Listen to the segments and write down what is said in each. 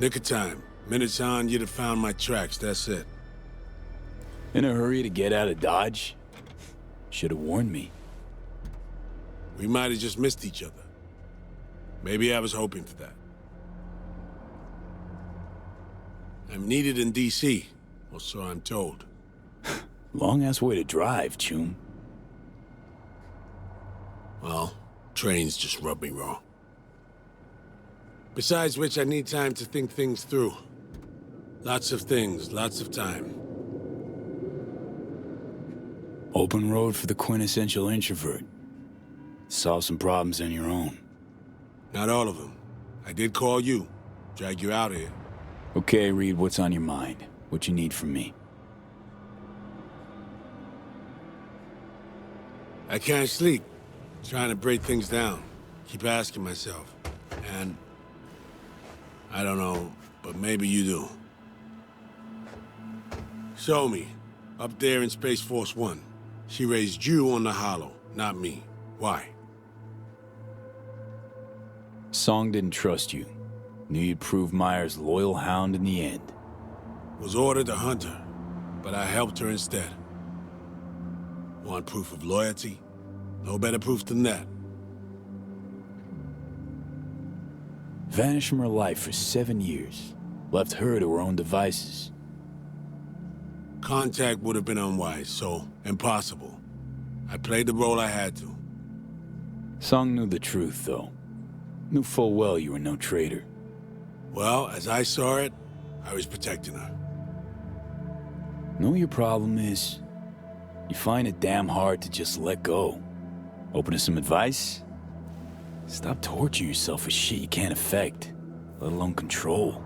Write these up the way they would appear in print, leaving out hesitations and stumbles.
Nick of time. Minutes on, you'd have found my tracks, that's it. In a hurry to get out of Dodge? Should have warned me. We might have just missed each other. Maybe I was hoping for that. I'm needed in D.C., or so I'm told. Long-ass way to drive, Chum. Well, trains just rub me wrong. Besides which, I need time to think things through. Lots of things, lots of time. Open road for the quintessential introvert. Solve some problems on your own. Not all of them. I did call you. Drag you out here. Okay, Reed, what's on your mind? What you need from me? I can't sleep. Trying to break things down. Keep asking myself. And... I don't know, but maybe you do. Show me. Up there in Space Force 1. She raised you on the Hollow, not me. Why? Song didn't trust you. Knew you'd prove Myers' loyal hound in the end. Was ordered to hunt her, but I helped her instead. Want proof of loyalty? No better proof than that. Vanished from her life for 7 years. Left her to her own devices. Contact would have been unwise, so impossible. I played the role I had to. Song knew the truth, though. Knew full well you were no traitor. Well, as I saw it, I was protecting her. Know what your problem is? You find it damn hard to just let go. Open to some advice? Stop torturing yourself with shit you can't affect, let alone control.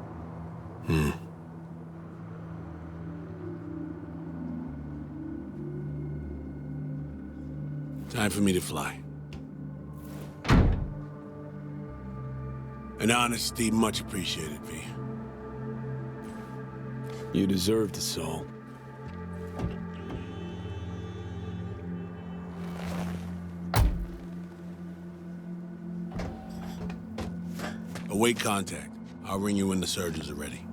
Time for me to fly. And honesty much appreciated, V. You deserved it, Saul. Await contact. I'll ring you when the surgeons are ready.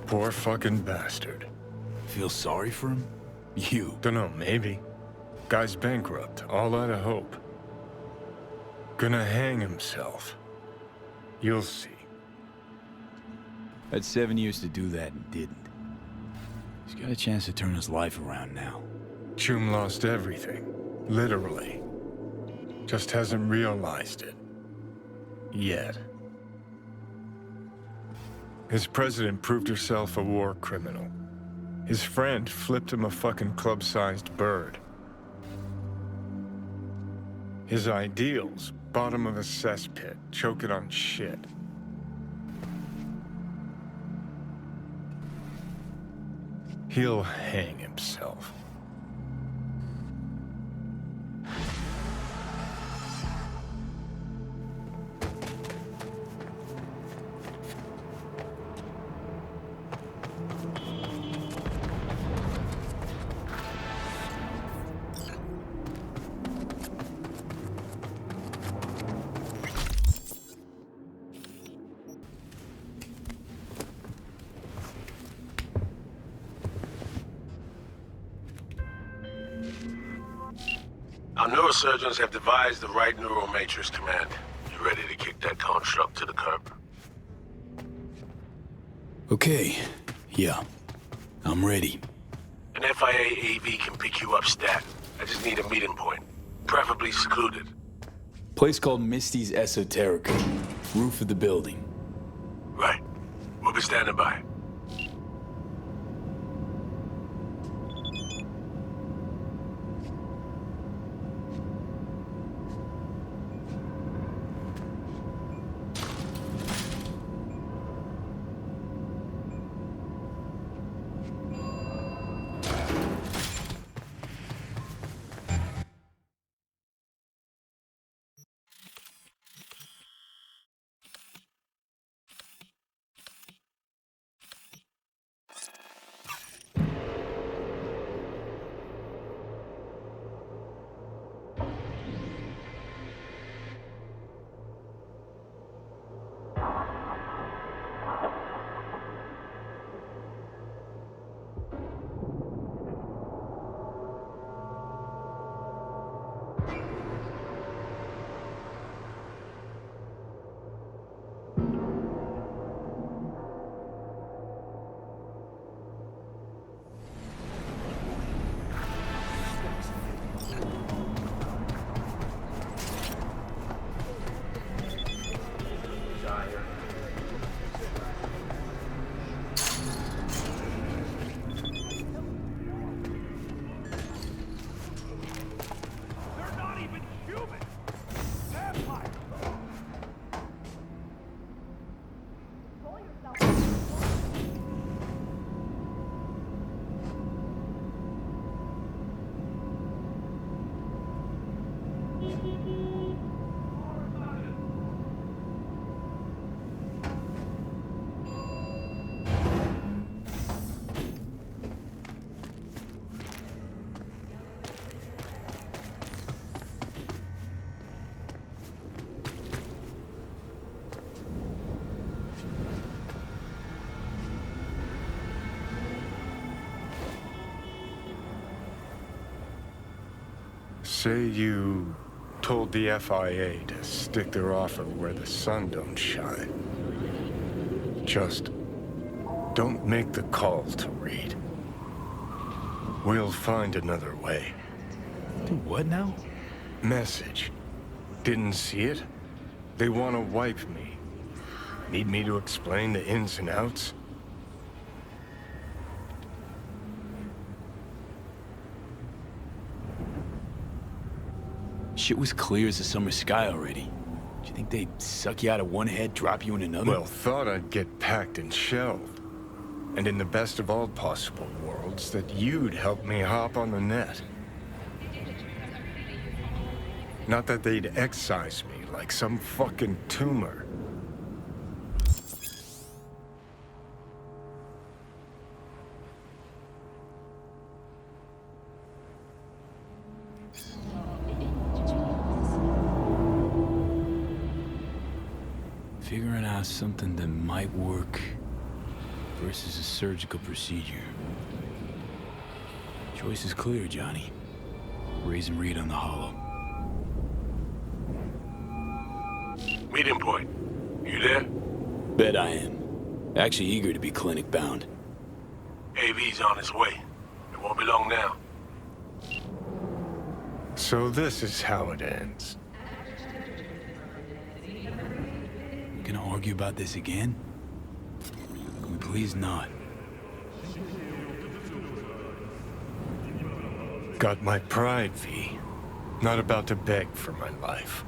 Poor fucking bastard. Feel sorry for him? You. Dunno, maybe. Guy's bankrupt, all out of hope. Gonna hang himself. You'll see. Had 7 years to do that and didn't. He's got a chance to turn his life around now. Chum lost everything. Literally. Just hasn't realized it. Yet. His president proved herself a war criminal. His friend flipped him a fucking club-sized bird. His ideals, bottom of a cesspit, choking on shit. He'll hang himself. Our neurosurgeons have devised the right neural matrix command. You ready to kick that construct to the curb? Okay. Yeah. I'm ready. An FIA AV can pick you up stat. I just need a meeting point. Preferably secluded. Place called Misty's Esoterica. Roof of the building. Right. We'll be standing by. Say you told the FIA to stick their offer where the sun don't shine. Just don't make the call to Reed. We'll find another way. Do what now? Message. Didn't see it? They want to wipe me. Need me to explain the ins and outs? Shit was clear as the summer sky already. Do you think they'd suck you out of one head, drop you in another? Well, thought I'd get packed and shelved. And in the best of all possible worlds, that you'd help me hop on the net. Not that they'd excise me like some fucking tumor. Figuring out something that might work versus a surgical procedure. Choice is clear, Johnny. Raise and Reed on the hollow. Meeting point. You there? Bet I am. Actually eager to be clinic bound. AV's on his way. It won't be long now. So this is how it ends. Gonna argue about this again? Can we please not? Got my pride, V. Not about to beg for my life.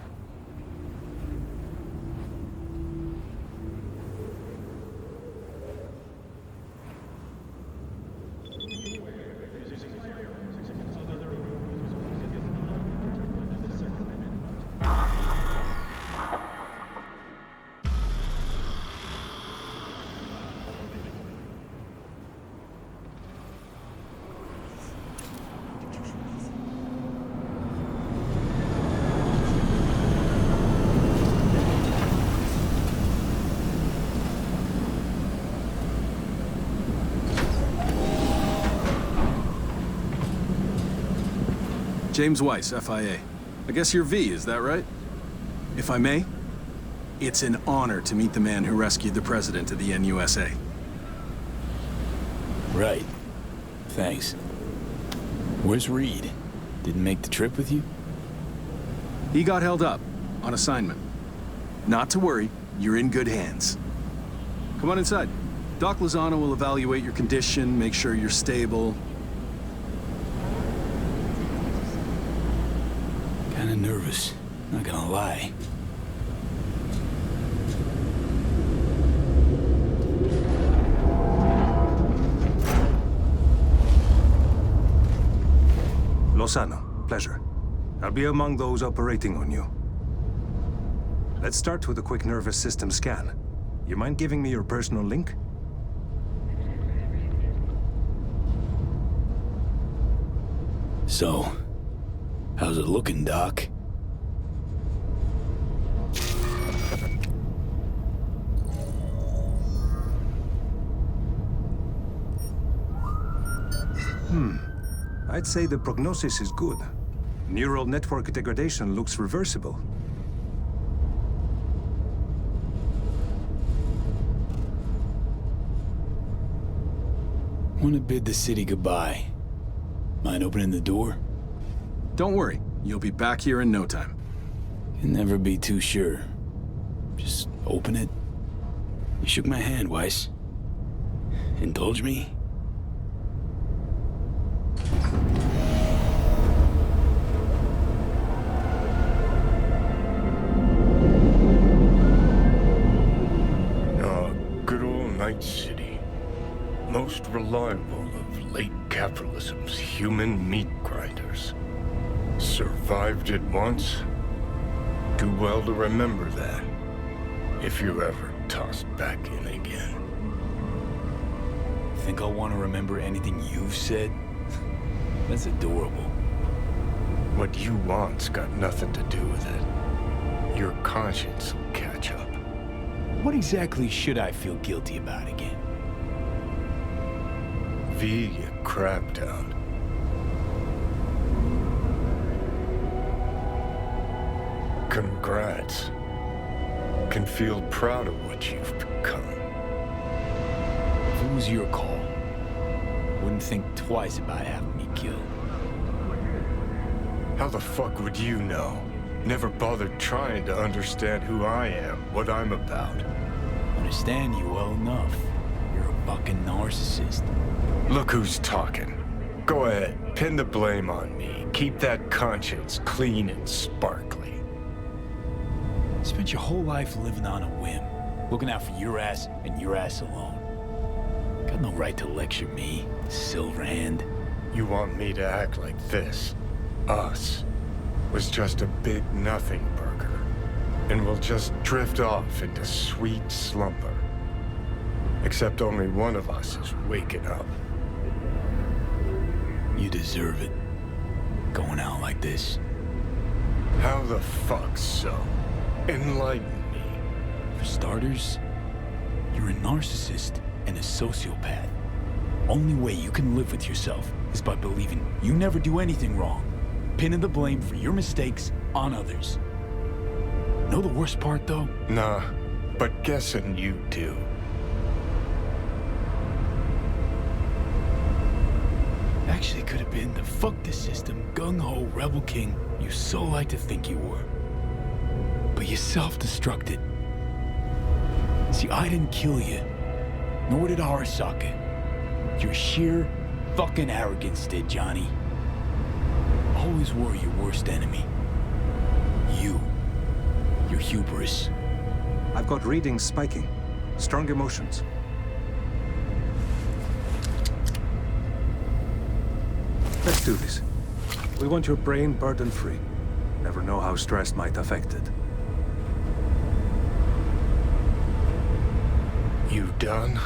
James Weiss, FIA. I guess you're V, is that right? If I may, it's an honor to meet the man who rescued the president of the NUSA. Right. Thanks. Where's Reed? Didn't make the trip with you? He got held up on assignment. Not to worry, you're in good hands. Come on inside. Doc Lozano will evaluate your condition, make sure you're stable. Kinda nervous, not gonna lie. Lozano, pleasure. I'll be among those operating on you. Let's start with a quick nervous system scan. You mind giving me your personal link? So, how's it looking, Doc? I'd say the prognosis is good. Neural network degradation looks reversible. Wanna bid the city goodbye. Mind opening the door? Don't worry, you'll be back here in no time. Can never be too sure. Just open it. You shook my hand, Weiss. Indulge me? Good old Night City. Most reliable of late capitalism's human meat grinders. Survived it once. Do well to remember that. If you're ever tossed back in again. Think I'll want to remember anything you've said? That's adorable. What you want's got nothing to do with it. Your conscience will catch up. What exactly should I feel guilty about again? V, you crabtown. Congrats. Can feel proud of what you've become. If it was your call, wouldn't think twice about having me killed. How the fuck would you know? Never bothered trying to understand who I am, what I'm about. Understand you well enough. You're a fucking narcissist. Look who's talking. Go ahead, pin the blame on me. Keep that conscience clean and sparkly. Spent your whole life living on a whim, looking out for your ass and your ass alone. Got no right to lecture me, Silverhand. You want me to act like this? Us was just a big nothing burger, and we'll just drift off into sweet slumber. Except only one of us is waking up. You deserve it. Going out like this. How the fuck so? Enlighten me. For starters, you're a narcissist and a sociopath. Only way you can live with yourself is by believing you never do anything wrong, pinning the blame for your mistakes on others. Know the worst part, though? Nah, but guessing you do. Actually could have been the fuck the system, gung-ho rebel king you so like to think you were. But you self-destructed. See, I didn't kill you, nor did Arasaka. Your sheer fucking arrogance did, Johnny. Always were your worst enemy. You. Your hubris. I've got readings spiking. Strong emotions. Let's do this. We want your brain burden-free. Never know how stress might affect it. You done?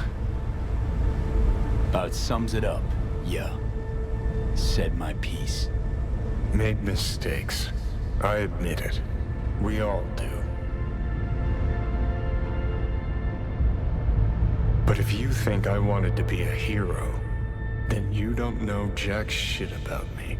About sums it up, yeah. Said my piece. Made mistakes. I admit it. We all do. But if you think I wanted to be a hero, then you don't know jack shit about me.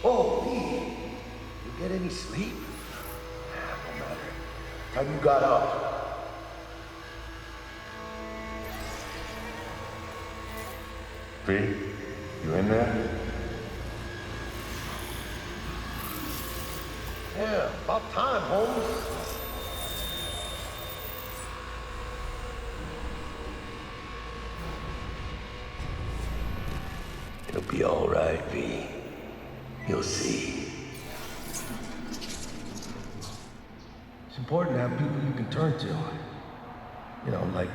Oh, Pete, you get any sleep? No matter. Time you got up. V, you in there? Yeah, about time, Holmes. It'll be all right, V. You'll see. It's important to have people you can turn to. You know, like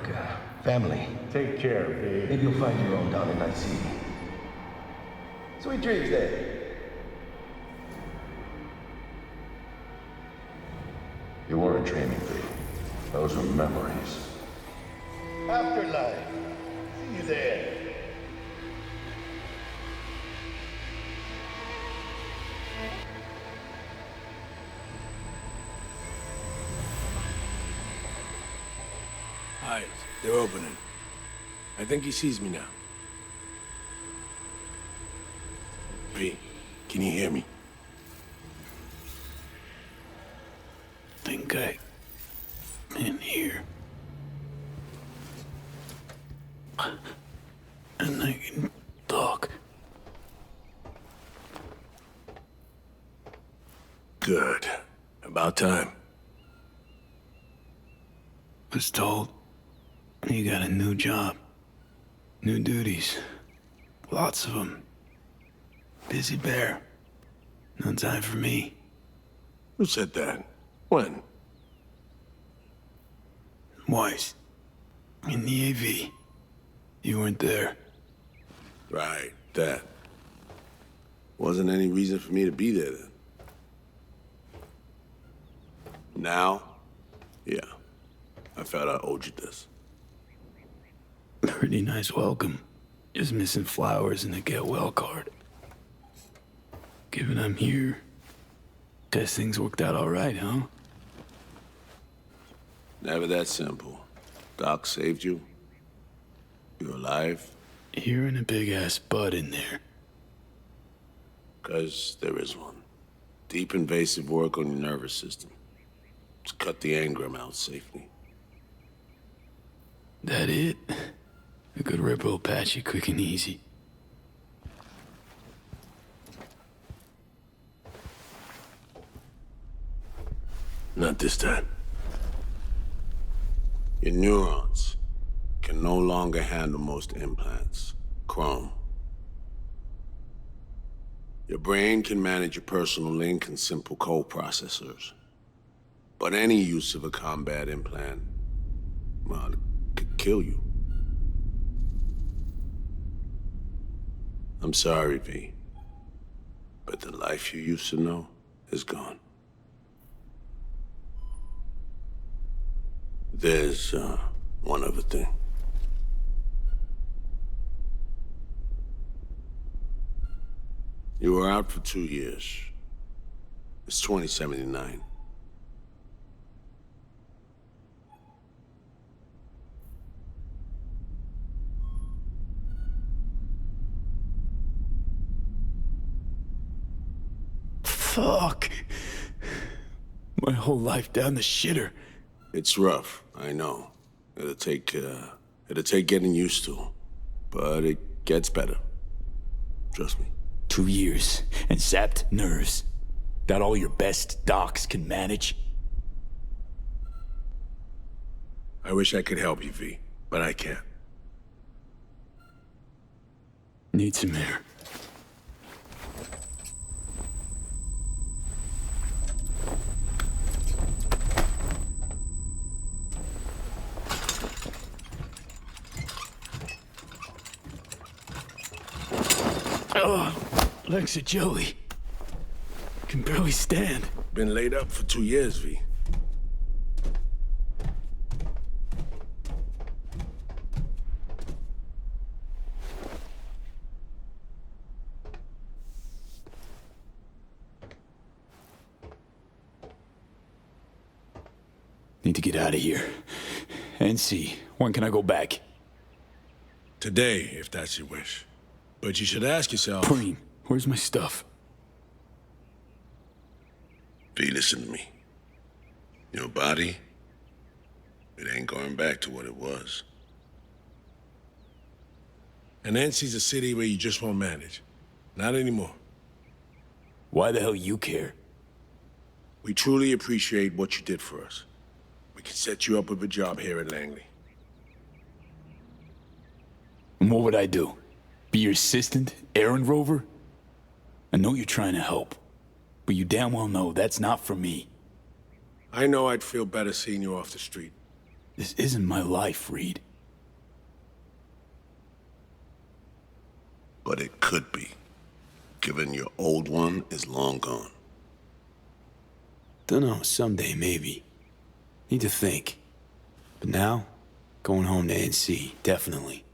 family. Take care, babe. Maybe you'll find your own down in Night City. Sweet dreams, then. You weren't dreaming, V. Those were memories. Afterlife. See you there. Eyes, they're opening. I think he sees me now. V, can you hear me? Think I in here. And I can talk. Good. About time. Was told you got a new job, new duties, lots of them. Busy bear. No time for me. Who said that? When? Weiss. In the AV. You weren't there. Right, that. Wasn't any reason for me to be there then. Now, Yeah, I felt I owed you this. Pretty nice welcome. Just missing flowers and a get well card. Given I'm here, guess things worked out all right, huh? Never that simple. Doc saved you. You're alive. Hearing a big-ass bud in there. 'Cause there is one. Deep invasive work on your nervous system. To cut the engram out safely. That it? A good rip will patch you quick and easy. Not this time. Your neurons can no longer handle most implants. Chrome. Your brain can manage your personal link and simple code processors. But any use of a combat implant, well, it could kill you. I'm sorry, V. But the life you used to know is gone. There's, one other thing. You were out for 2 years. It's 2079. Fuck. My whole life down the shitter. It's rough, I know. It'll take getting used to. But it gets better. Trust me. 2 years and sapped nerves. That all your best docs can manage? I wish I could help you, V, but I can't. Need some air. Oh, legs are jelly. Can barely stand. Been laid up for 2 years, V. Need to get out of here. NC, when can I go back? Today, if that's your wish. But you should ask yourself... Preem, where's my stuff? V, listen to me. Your body, it ain't going back to what it was. And NC's a city where you just won't manage. Not anymore. Why the hell you care? We truly appreciate what you did for us. We can set you up with a job here at Langley. And what would I do? Be your assistant? Errand rover? I know you're trying to help, but you damn well know that's not for me. I know I'd feel better seeing you off the street. This isn't my life, Reed. But it could be, given your old one is long gone. Dunno, someday maybe. Need to think. But now, going home to NC, definitely.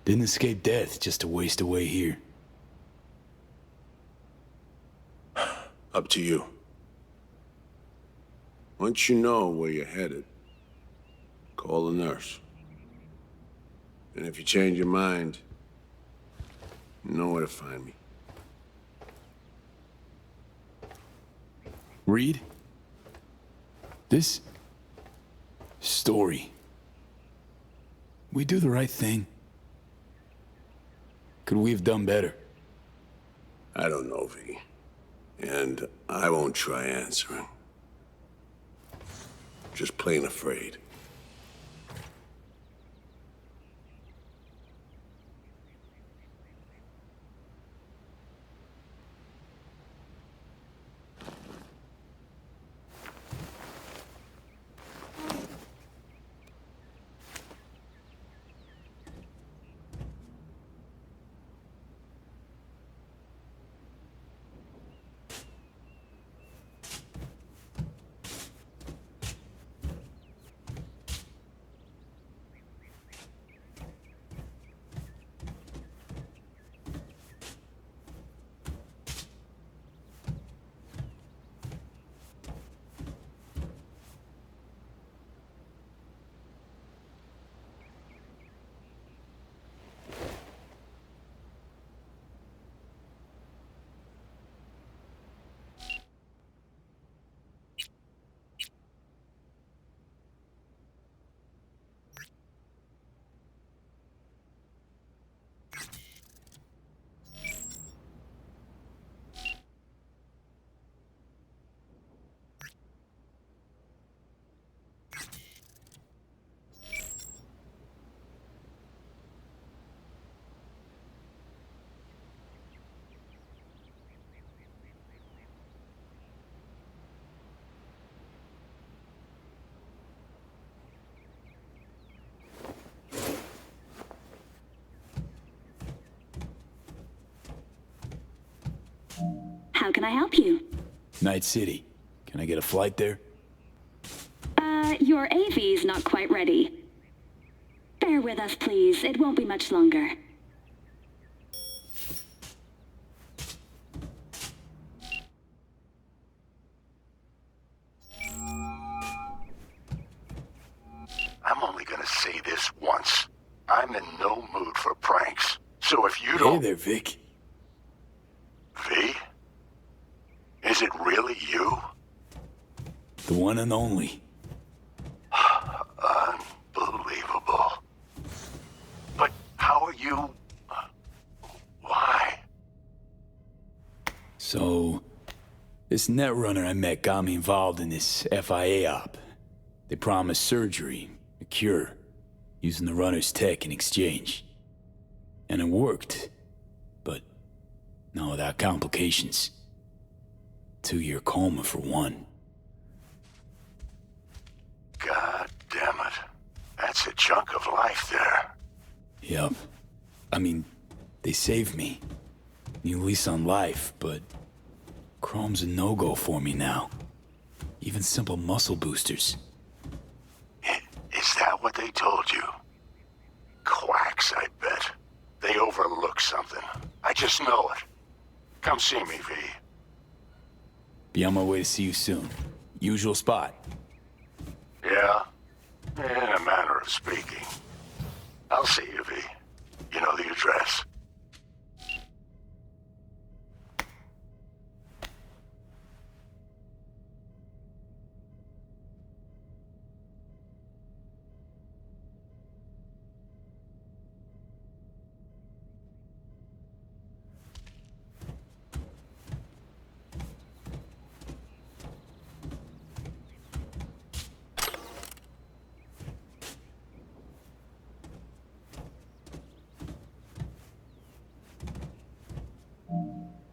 Didn't escape death just to waste away here. Up to you. Once you know where you're headed, call the nurse. And if you change your mind, you know where to find me. Reed? This story. We do the right thing. Could we have done better? I don't know, V. And I won't try answering. Just plain afraid. How can I help you? Night City. Can I get a flight there? Your AV's not quite ready. Bear with us, please. It won't be much longer. I'm only gonna say this once. I'm in no mood for pranks. So if you Hey don't... there, Vic. V? Is it really you? The one and only. Unbelievable. But how are you... Why? So, this netrunner I met got me involved in this FIA op. They promised surgery, a cure, using the runner's tech in exchange. And it worked, but not without complications. 2-year coma for one. God damn it. That's a chunk of life there. Yep. I mean, they saved me. New lease on life, but Chrome's a no-go for me now. Even simple muscle boosters. Is that what they told you? Quacks, I bet. They overlook something. I just know it. Come see me, V. Be on my way to see you soon. Usual spot. Yeah? In a manner of speaking. I'll see you, V. You know the address.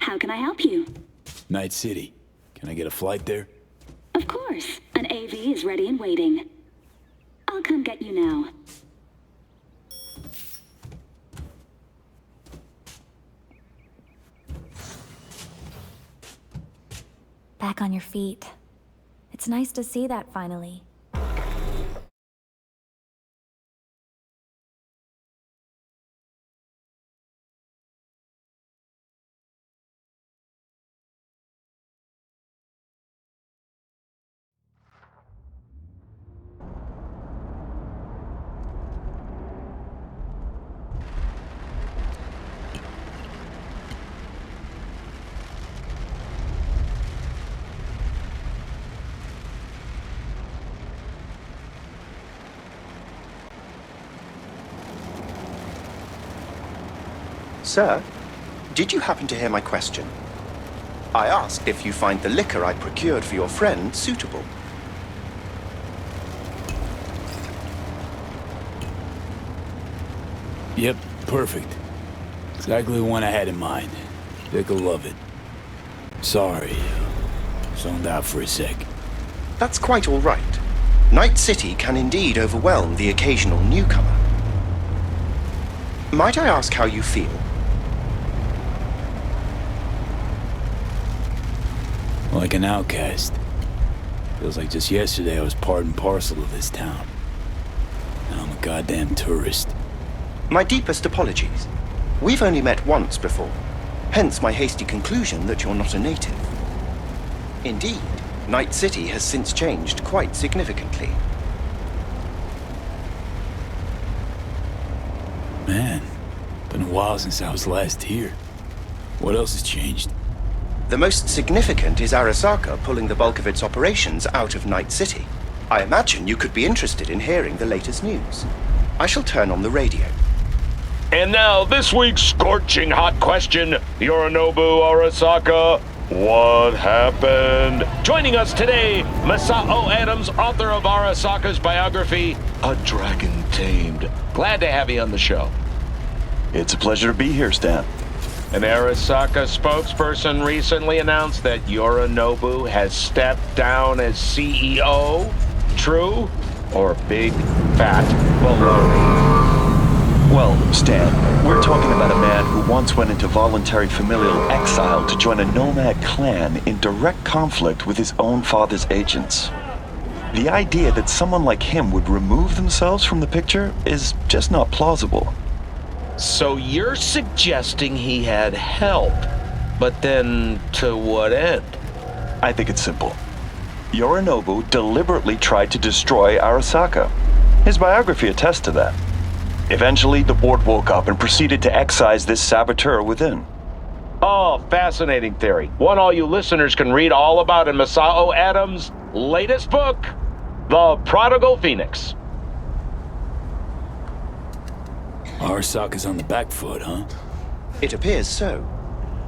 How can I help you? Night City. Can I get a flight there? Of course. An AV is ready and waiting. I'll come get you now. Back on your feet. It's nice to see that finally. Sir, did you happen to hear my question? I asked if you find the liquor I procured for your friend suitable. Yep, perfect. Exactly the one I had in mind. Vic'll love it. Sorry, zoned out for a sec. That's quite all right. Night City can indeed overwhelm the occasional newcomer. Might I ask how you feel? Like an outcast. Feels like just yesterday I was part and parcel of this town. Now I'm a goddamn tourist. My deepest apologies. We've only met once before, hence my hasty conclusion that you're not a native. Indeed, Night City has since changed quite significantly. Man, been a while since I was last here. What else has changed? The most significant is Arasaka pulling the bulk of its operations out of Night City. I imagine you could be interested in hearing the latest news. I shall turn on the radio. And now, this week's scorching hot question, Yorinobu Arasaka, what happened? Joining us today, Masao Adams, author of Arasaka's biography, A Dragon Tamed. Glad to have you on the show. It's a pleasure to be here, Stan. An Arasaka spokesperson recently announced that Yorinobu has stepped down as CEO. True or big fat baloney? Well, Stan, we're talking about a man who once went into voluntary familial exile to join a nomad clan in direct conflict with his own father's agents. The idea that someone like him would remove themselves from the picture is just not plausible. So you're suggesting he had help, but then to what end? I think it's simple. Yorinobu deliberately tried to destroy Arasaka. His biography attests to that. Eventually, the board woke up and proceeded to excise this saboteur within. Oh, fascinating theory. One all you listeners can read all about in Masao Adams' latest book, The Prodigal Phoenix. Arasaka's on the back foot, huh? It appears so.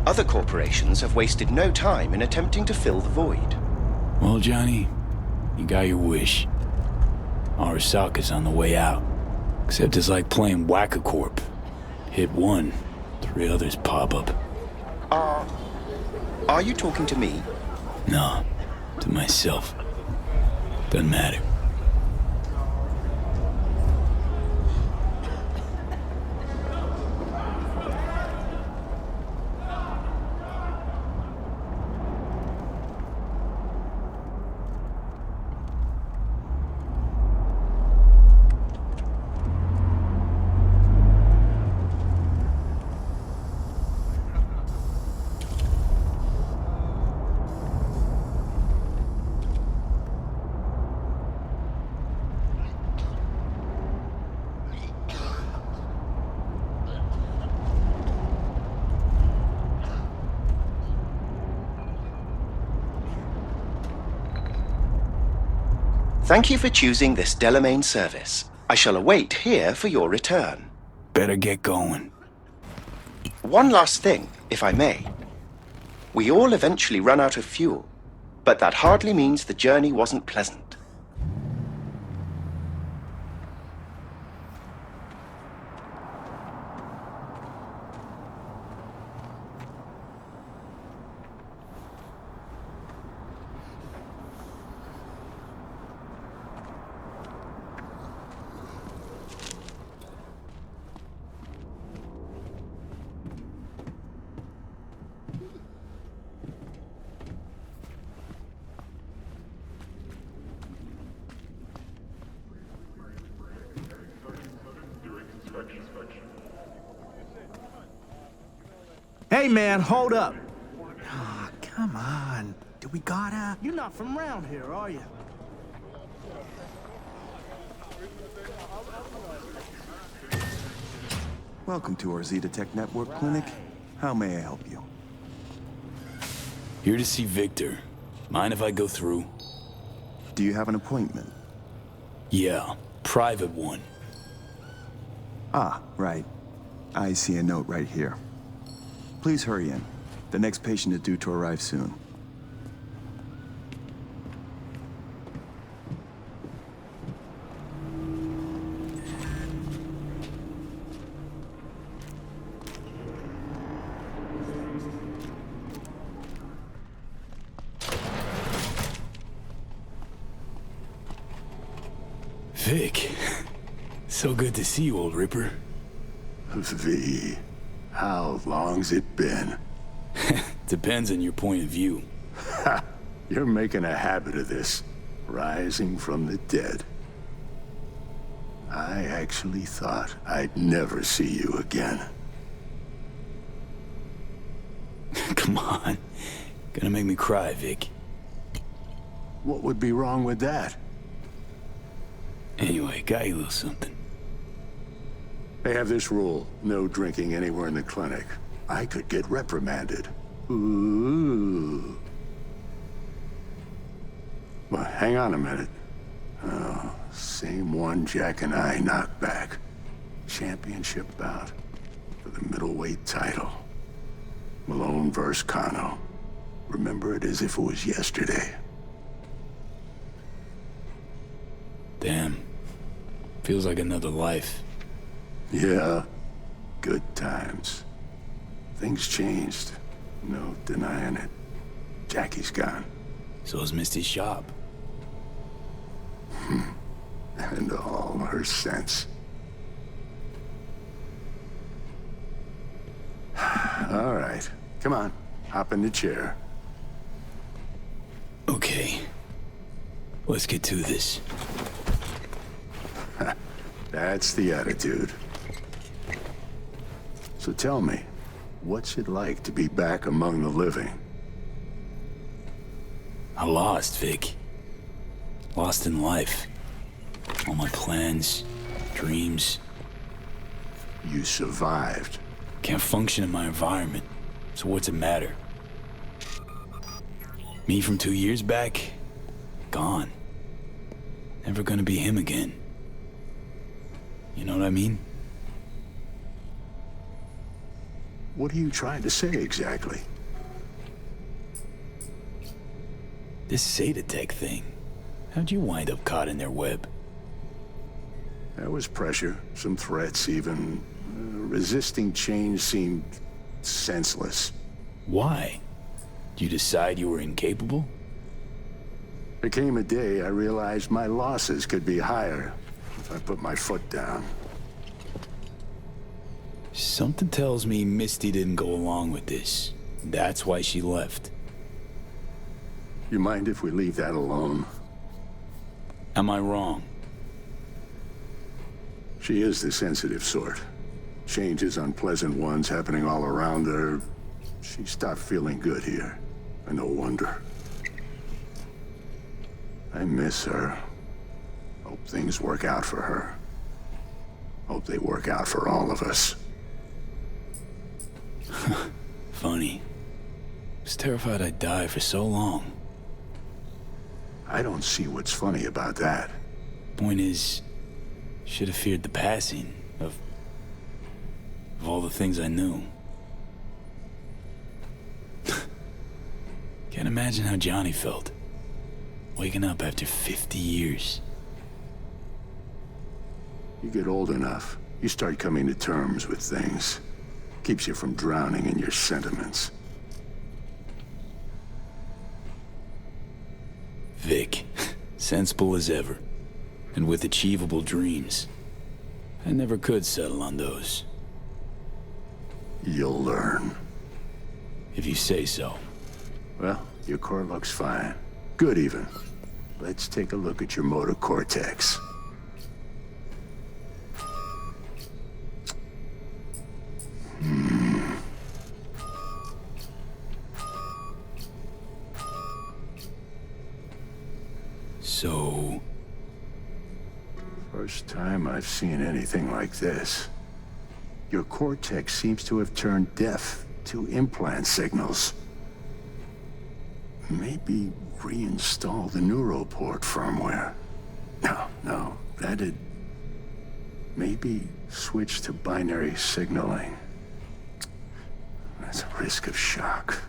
Other corporations have wasted no time in attempting to fill the void. Well, Johnny, you got your wish. Arasaka's on the way out. Except it's like playing Whack-A-Corp. Hit one, 3 others pop up. Are you talking to me? No, to myself. Doesn't matter. Thank you for choosing this Delamain service. I shall await here for your return. Better get going. One last thing, if I may. We all eventually run out of fuel, but that hardly means the journey wasn't pleasant. Hey, man, hold up. Ah, come on. Do we gotta? You're not from around here, are you? Welcome to our Zeta Tech Network Clinic. How may I help you? Here to see Victor. Mind if I go through? Do you have an appointment? Yeah, private one. Ah, right. I see a note right here. Please hurry in. The next patient is due to arrive soon. Vic, so good to see you, old Ripper. V, how long's it been? Depends on your point of view. Ha! You're making a habit of this, rising from the dead. I actually thought I'd never see you again. Come on. Gonna make me cry, Vic. What would be wrong with that? Anyway, got you a little something. They have this rule, no drinking anywhere in the clinic. I could get reprimanded. Ooh. Well, hang on a minute. Oh, same one Jack and I knocked back. Championship bout for the middleweight title. Malone versus Kano. Remember it as if it was yesterday. Damn. Feels like another life. Yeah, good times. Things changed. No denying it. Jackie's gone. So's Misty's shop. And all her sense. All right. Come on. Hop in the chair. Okay. Let's get to this. That's the attitude. So tell me, what's it like to be back among the living? I lost, Vic. Lost in life. All my plans, dreams. You survived. Can't function in my environment, so what's it matter? Me from 2 years back? Gone. Never gonna be him again. You know what I mean? What are you trying to say exactly? This Zetatech thing. How'd you wind up caught in their web? There was pressure, some threats even. Resisting change seemed senseless. Why? Did you decide you were incapable? There came a day I realized my losses could be higher if I put my foot down. Something tells me Misty didn't go along with this. That's why she left. You mind if we leave that alone? Am I wrong? She is the sensitive sort. Changes, unpleasant ones happening all around her. She stopped feeling good here. And no wonder. I miss her. Hope things work out for her. Hope they work out for all of us. Funny. I was terrified I'd die for so long. I don't see what's funny about that. Point is, should have feared the passing of all the things I knew. Can't imagine how Johnny felt. Waking up after 50 years. You get old enough, you start coming to terms with things. Keeps you from drowning in your sentiments. Vic, sensible as ever, and with achievable dreams. I never could settle on those. You'll learn. If you say so. Well, your core looks fine. Good even. Let's take a look at your motor cortex. So... First time I've seen anything like this. Your cortex seems to have turned deaf to implant signals. Maybe reinstall the neuroport firmware. No, that'd... Maybe switch to binary signaling. That's a risk of shock.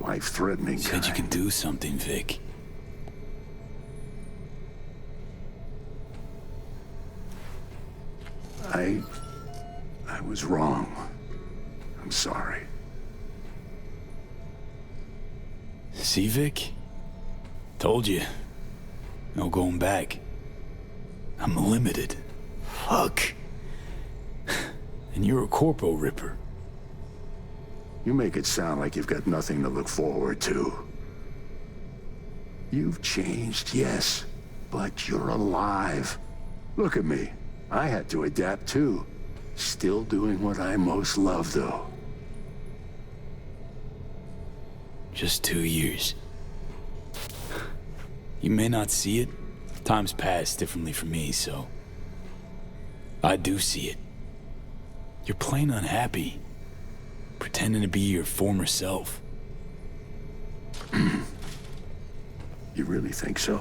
Life-threatening kind. Said you could do something, Vic. I was wrong. I'm sorry. See, Vic? Told you. No going back. I'm limited. Fuck. And you're a corpo ripper. You make it sound like you've got nothing to look forward to. You've changed, yes, but you're alive. Look at me. I had to adapt too. Still doing what I most love, though. Just 2 years. You may not see it. Time's passed differently for me, so... I do see it. You're plain unhappy. Pretending to be your former self. You really think so?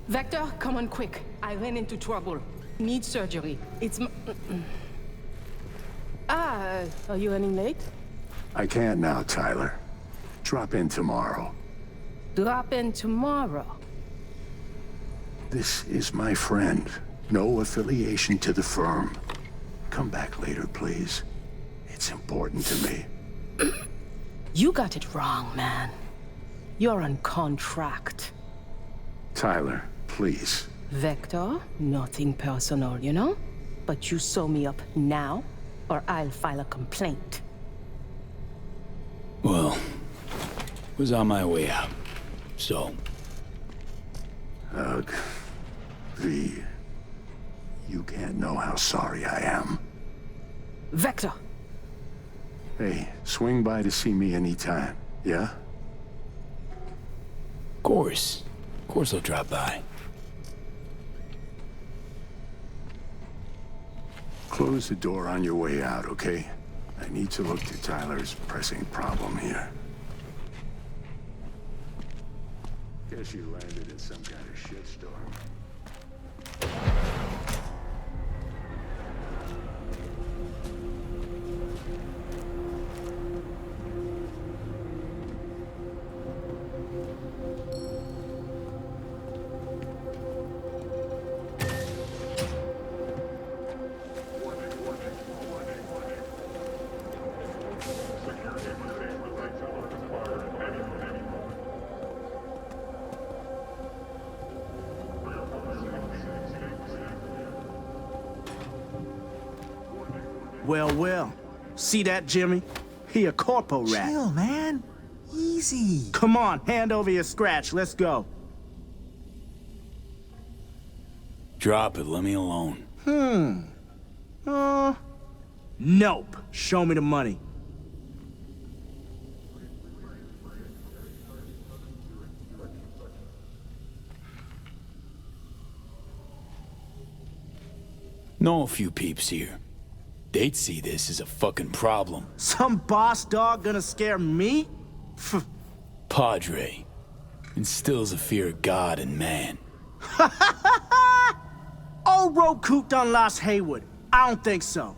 Vector, come on quick. I ran into trouble. Need surgery. It's are you running late? I can't now, Tyler. Drop in tomorrow. Drop in tomorrow. This is my friend. No affiliation to the firm. Come back later, please. It's important to me. You got it wrong, man. You're on contract. Tyler, please. Vector, nothing personal, you know? But you sew me up now, or I'll file a complaint. Well, was on my way out. So. Ugh. V. You can't know how sorry I am. Vector! Hey, swing by to see me anytime, yeah? Of course. Of course I'll drop by. Close the door on your way out, okay? I need to look to Tyler's pressing problem here. Guess you landed in some kind of shitstorm. Well. See that, Jimmy? He a corpo rat. Chill, man. Easy. Come on, hand over your scratch. Let's go. Drop it, let me alone. Nope. Show me the money. Know a few peeps here. They'd see this as a fucking problem. Some boss dog gonna scare me? Padre instills a fear of God and man. Old road coop done lost Haywood. I don't think so.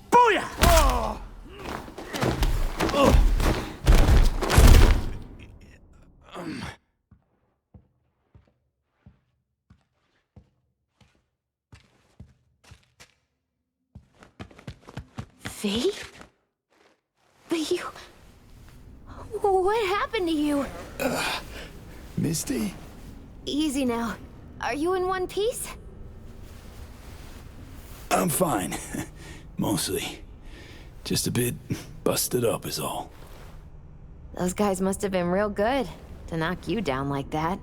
Booyah! V? But you... What happened to you? Misty? Easy now. Are you in one piece? I'm fine. Mostly. Just a bit busted up is all. Those guys must have been real good to knock you down like that.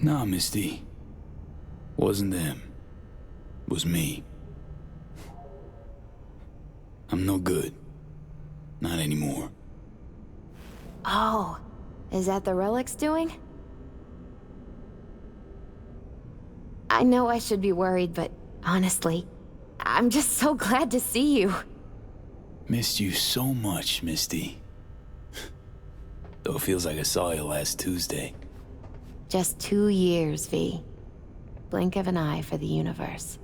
Nah, Misty. Wasn't them. Was me. I'm no good. Not anymore. Oh, is that the relic's doing? I know I should be worried, but honestly, I'm just so glad to see you. Missed you so much, Misty. Though it feels like I saw you last Tuesday. Just 2 years, V. Blink of an eye for the universe.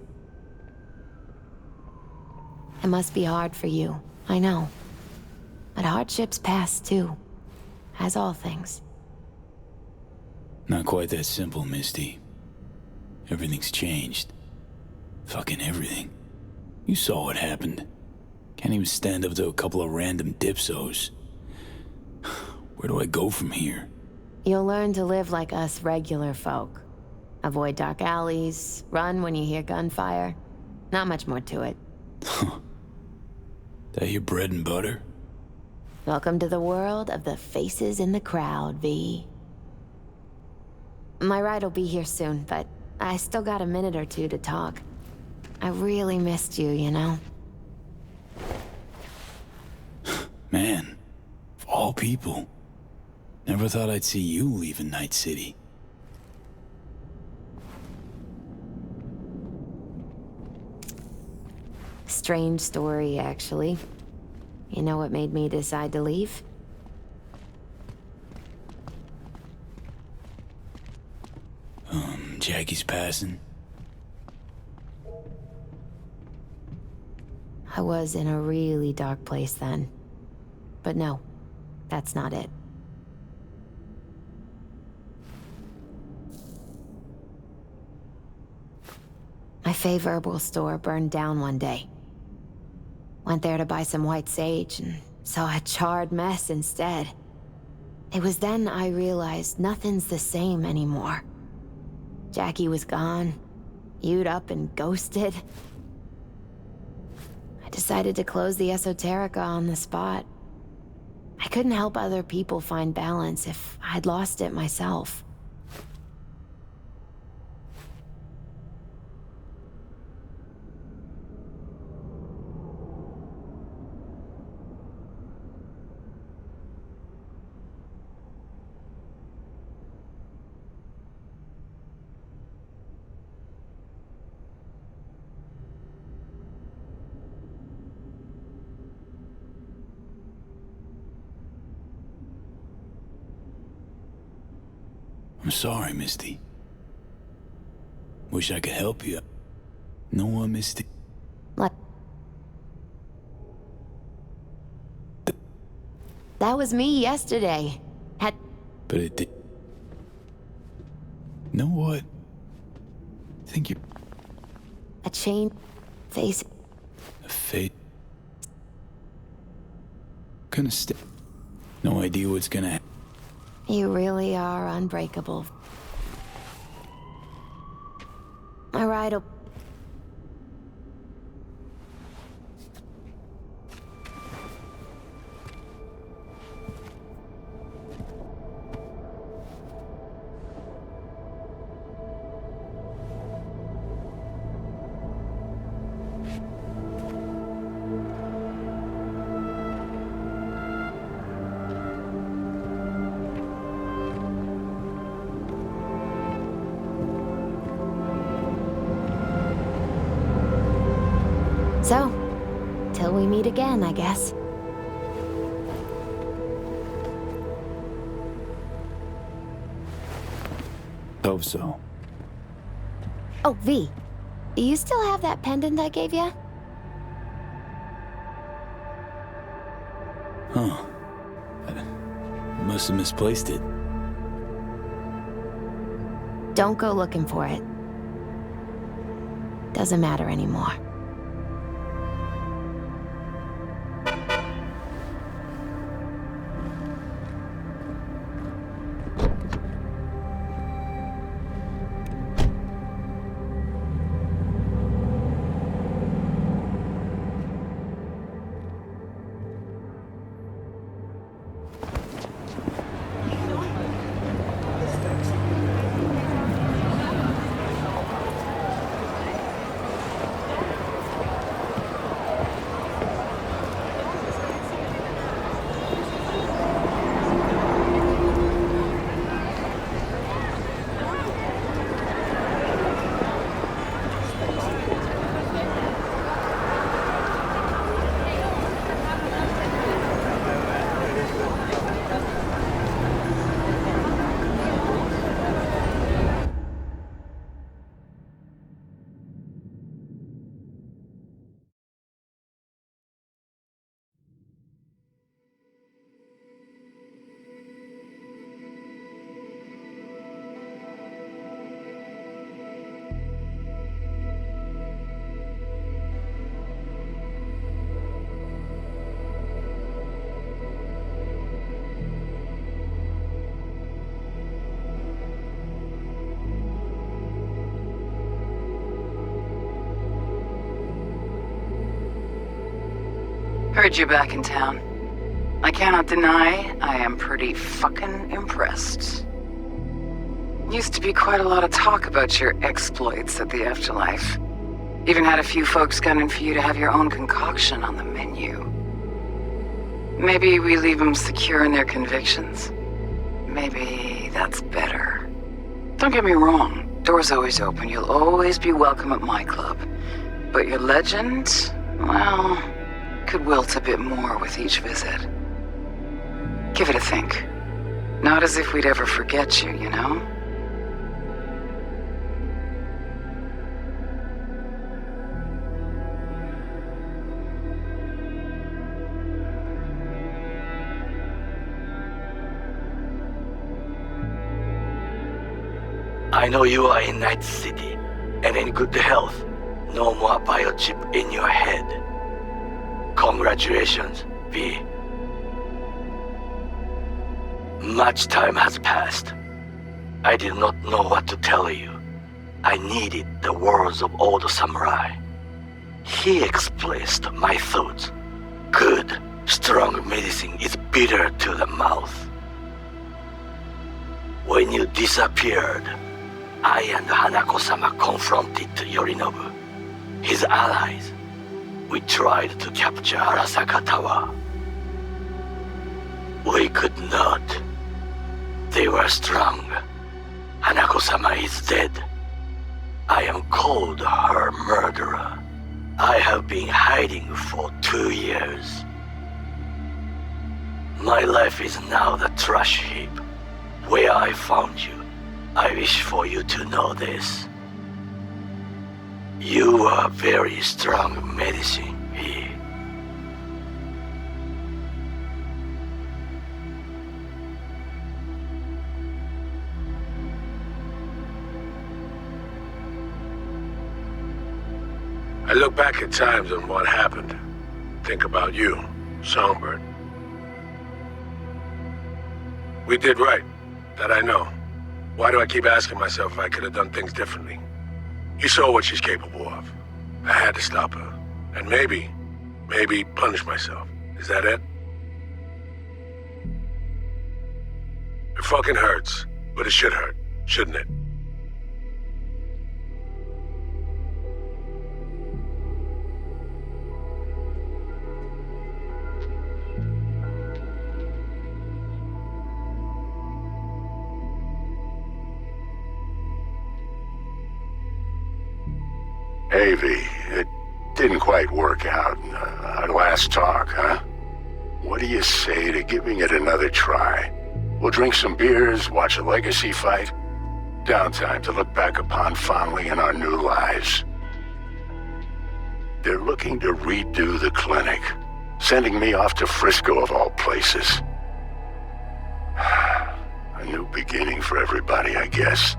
It must be hard for you, I know. But hardships pass too, as all things. Not quite that simple, Misty. Everything's changed. Fucking everything. You saw what happened. Can't even stand up to a couple of random dipsos. Where do I go from here? You'll learn to live like us regular folk. Avoid dark alleys, run when you hear gunfire. Not much more to it. That your bread and butter? Welcome to the world of the faces in the crowd, V. My ride will be here soon, but I still got a minute or two to talk. I really missed you, you know? Man, of all people. Never thought I'd see you leaving Night City. Strange story, actually. You know what made me decide to leave? Jackie's passing. I was in a really dark place then. But no, that's not it. My fave herbal store burned down one day. Went there to buy some white sage and saw a charred mess instead. It was then I realized nothing's the same anymore. Jackie was gone, You'd up and ghosted. I decided to close the Esoterica on the spot. I couldn't help other people find balance if I'd lost it myself. I'm sorry, Misty. Wish I could help you. No, Misty. What? That was me yesterday. But it did. Know what? I think you're... A chain face. A fate. Gonna stay. No idea what's gonna happen. You really are unbreakable. All right, So, till we meet again, I guess. Hope so. Oh, V. Do you still have that pendant I gave you? Huh. I must have misplaced it. Don't go looking for it. Doesn't matter anymore. Heard you're back in town. I cannot deny I am pretty fucking impressed. Used to be quite a lot of talk about your exploits at the Afterlife. Even had a few folks gunning for you to have your own concoction on the menu. Maybe we leave them secure in their convictions. Maybe that's better. Don't get me wrong, door's always open. You'll always be welcome at my club. But your legend, well, could wilt a bit more with each visit. Give it a think. Not as if we'd ever forget you, you know? I know you are in Night City, and in good health. No more biochip in your head. Congratulations, V. Much time has passed. I did not know what to tell you. I needed the words of old samurai. He expressed my thoughts. Good Strong medicine is bitter to the mouth. When you disappeared, I and Hanako-sama confronted Yorinobu, his allies. We tried to capture Arasaka Tower. We could not. They were strong. Hanako-sama is dead. I am called her murderer. I have been hiding for 2 years. My life is now the trash heap where I found you. I wish for you to know this. You are very strong medicine, V. I look back at times on what happened. Think about you, Songbird. We did right. That I know. Why do I keep asking myself if I could have done things differently? You saw what she's capable of. I had to stop her. And maybe punish myself. Is that it? It fucking hurts. But it should hurt, shouldn't it? Avi, it didn't quite work out. Our last talk, huh? What do you say to giving it another try? We'll drink some beers, watch a legacy fight. Downtime to look back upon fondly in our new lives. They're looking to redo the clinic, sending me off to Frisco of all places. A new beginning for everybody, I guess.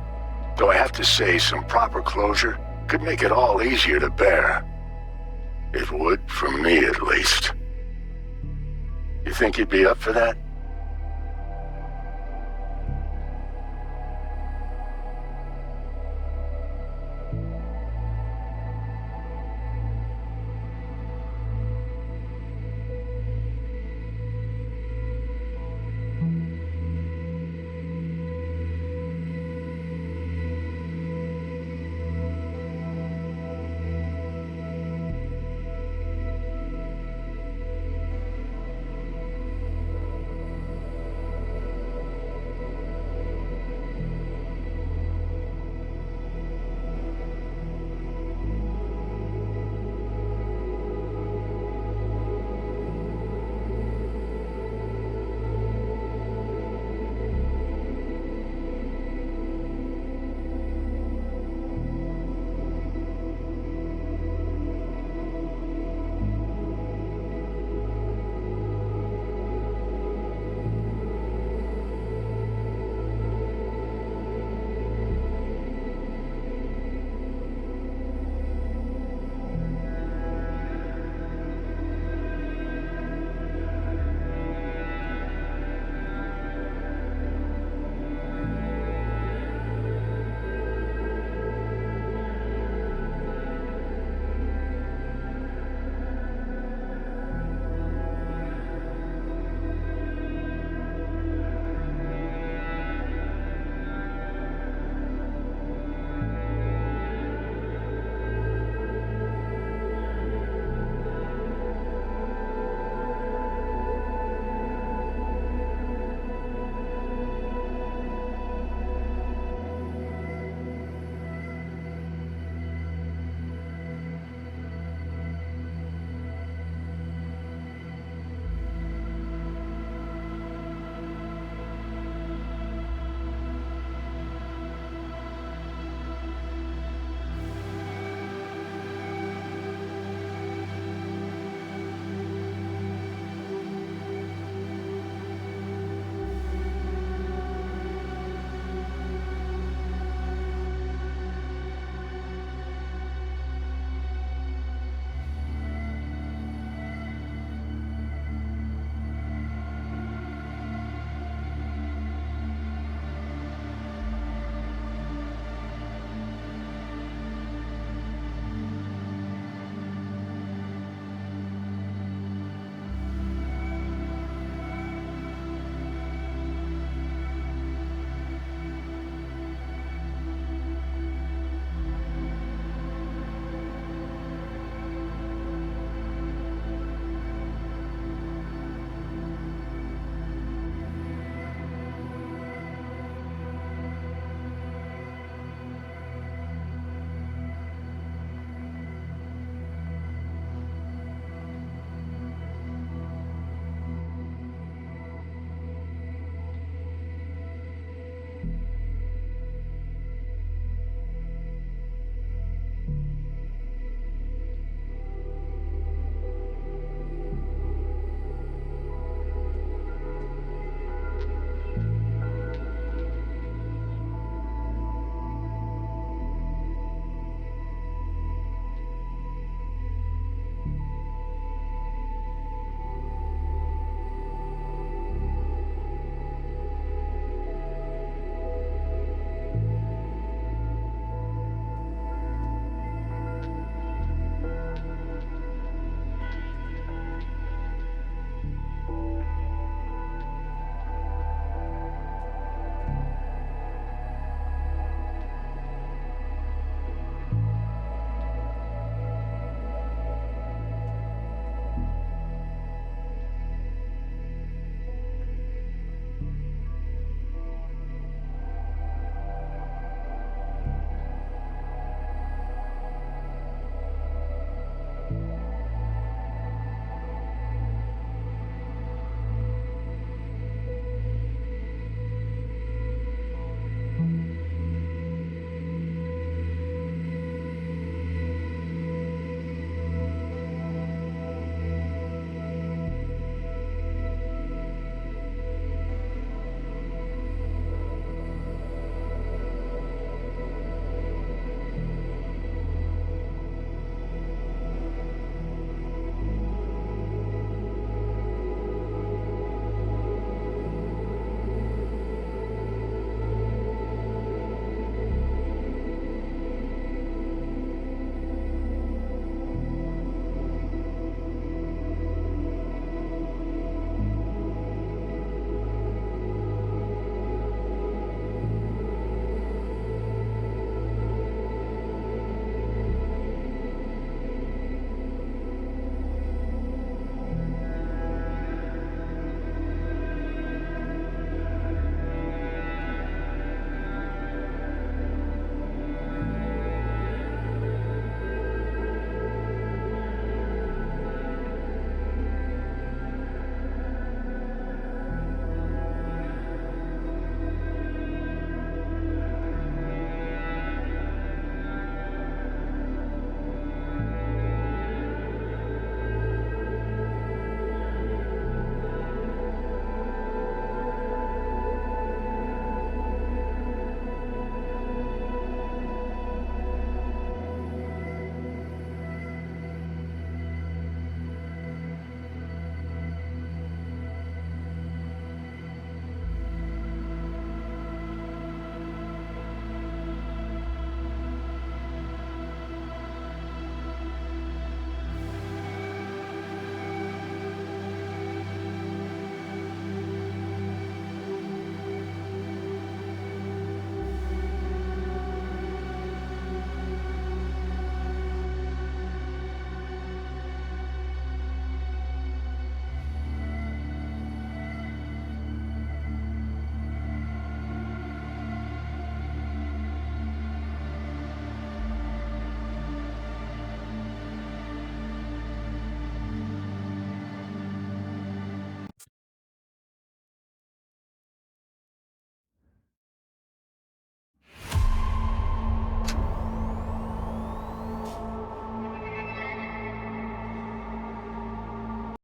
Though I have to say, some proper closure could make it all easier to bear. It would, for me at least. You think you'd be up for that?